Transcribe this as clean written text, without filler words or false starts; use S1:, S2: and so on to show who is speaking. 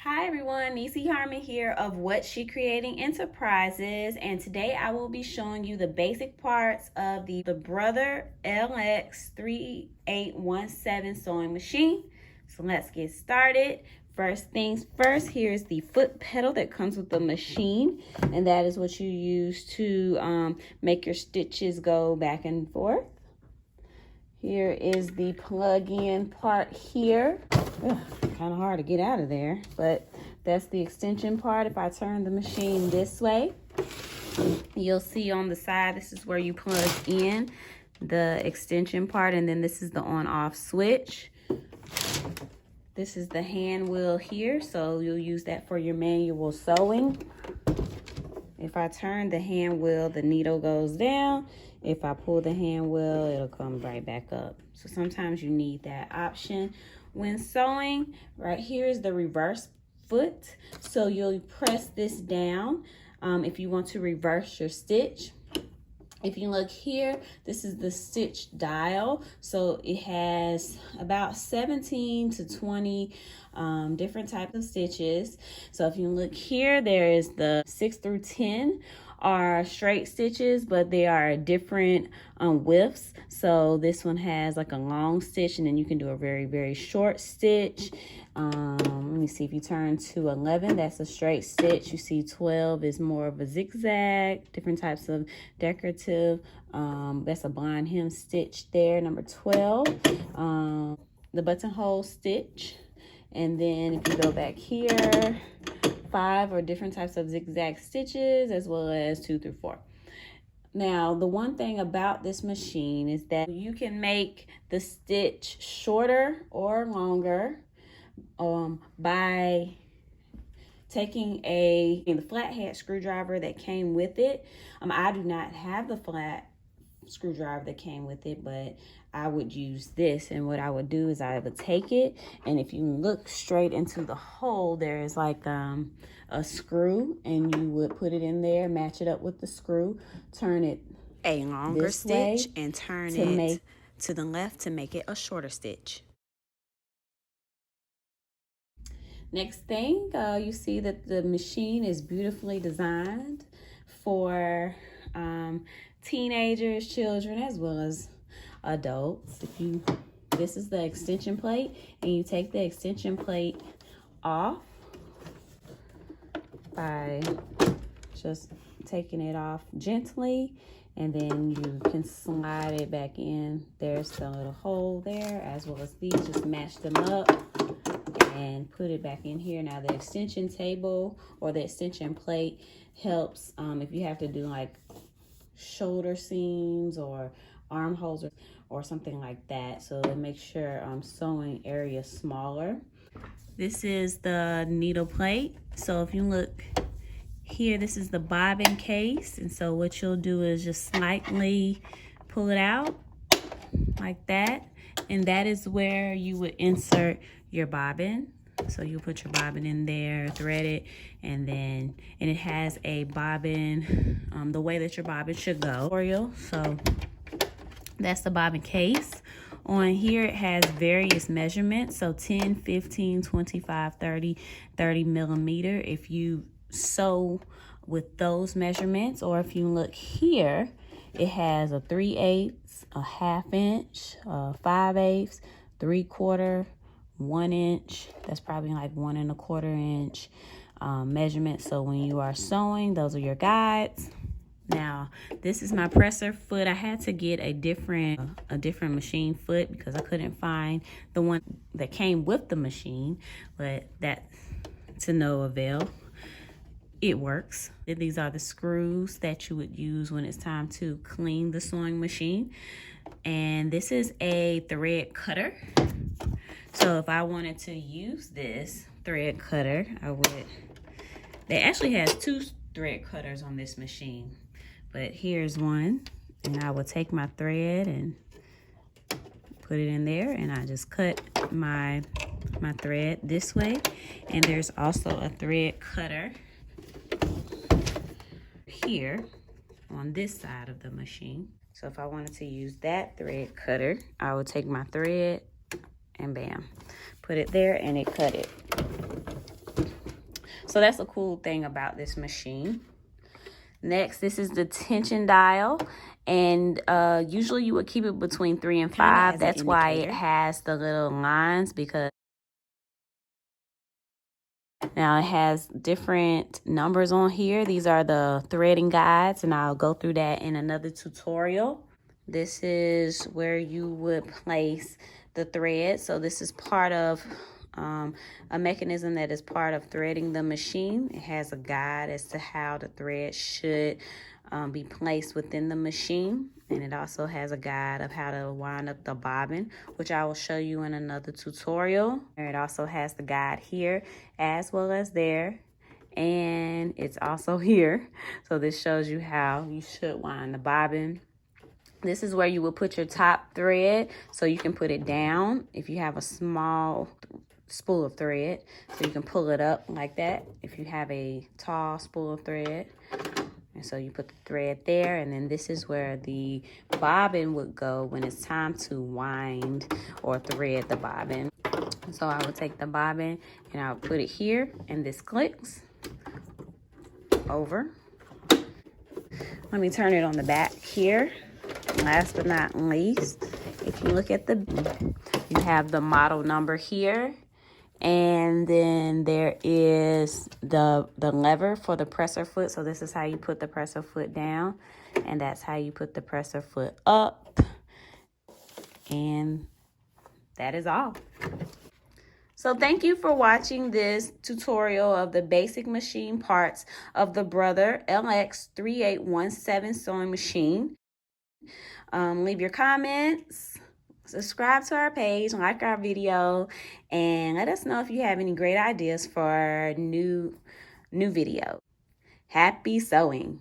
S1: Hi everyone, Nisi Harmon here of What She Creating Enterprises, and today I will be showing you the basic parts of the Brother LX3817 sewing machine. So let's get started. First things first, here's the foot pedal that comes with the machine, and that is what you use to make your stitches go back and forth. Here is the plug-in part here. Kind of hard to get out of there, but that's the extension part. If I turn the machine this way, you'll see on the side, this is where you plug in the extension part, and then this is the on-off switch. This is the hand wheel here, so you'll use that for your manual sewing. If I turn the hand wheel, the needle goes down. If I pull the hand wheel, it'll come right back up. So sometimes you need that option. When sewing, right here is the reverse foot. So you'll press this down if you want to reverse your stitch. If you look here, this is the stitch dial. So it has about 17 to 20 different types of stitches. So if you look here, there is the 6 through 10 are straight stitches, but they are different widths. So this one has like a long stitch, and then you can do a very, very short stitch. Let me see, if you turn to 11, that's a straight stitch. You see 12 is more of a zigzag, different types of decorative. That's a blind hem stitch there. Number 12, the buttonhole stitch. And then if you go back here, 5 are different types of zigzag stitches, as well as 2 through 4. Now, the one thing about this machine is that you can make the stitch shorter or longer by taking the flathead screwdriver that came with it. I do not have the flat screwdriver that came with it, but I would use this, and what I would do is I would take it, and if you look straight into the hole, there is like a screw, and you would put it in there, match it up with the screw, turn it
S2: a longer stitch and turn it to the left to make it a shorter stitch.
S1: Next thing, you see that the machine is beautifully designed for teenagers, children, as well as adults. This is the extension plate, and you take the extension plate off by just taking it off gently, and then you can slide it back in. There's the little hole there, as well as these. Just match them up and put it back in here. Now the extension table or the extension plate helps if you have to do like shoulder seams or armholes or something like that, so it makes your sewing area smaller. This is the needle plate. So if you look here, this is the bobbin case, and so what you'll do is just slightly pull it out like that, and that is where you would insert your bobbin. So you put your bobbin in there, thread it, and it has a bobbin the way that your bobbin should go. So that's the bobbin case. On here it has various measurements, so 10, 15, 25, 30 millimeter if you sew with those measurements. Or if you look here, it has a 3/8, a 1/2 inch, 5/8, 3/4, 1 inch. That's probably like 1 1/4 inch measurement. So when you are sewing, those are your guides. Now, this is my presser foot. I had to get a different machine foot because I couldn't find the one that came with the machine, but that to no avail. It works. These are the screws that you would use when it's time to clean the sewing machine. And this is a thread cutter. So if I wanted to use this thread cutter, I would. They actually has 2 thread cutters on this machine, but here's one, and I will take my thread and put it in there, and I just cut my thread this way. And there's also a thread cutter here on this side of the machine. So if I wanted to use that thread cutter, I would take my thread and bam, put it there, and it cut it. So that's a cool thing about this machine. Next, this is the tension dial, and usually you would keep it between 3 and 5. That's why it has the little lines, because now it has different numbers on here. These are the threading guides, and I'll go through that in another tutorial. This is where you would place the thread. So this is part of a mechanism that is part of threading the machine. It has a guide as to how the thread should be placed within the machine, and it also has a guide of how to wind up the bobbin, which I will show you in another tutorial. It also has the guide here as well as there, and it's also here. So this shows you how you should wind the bobbin. This is where you will put your top thread, so you can put it down if you have a small spool of thread, so you can pull it up like that if you have a tall spool of thread. And so you put the thread there, and then this is where the bobbin would go when it's time to wind or thread the bobbin. So I would take the bobbin and I would put it here, and this clicks over. Let me turn it on the back here. Last but not least, if you look at you have the model number here, and then there is the lever for the presser foot. So this is how you put the presser foot down, and that's how you put the presser foot up. And that is all. So thank you for watching this tutorial of the basic machine parts of the Brother LX3817 sewing machine. Leave your comments, subscribe to our page, like our video, and let us know if you have any great ideas for new video. Happy sewing!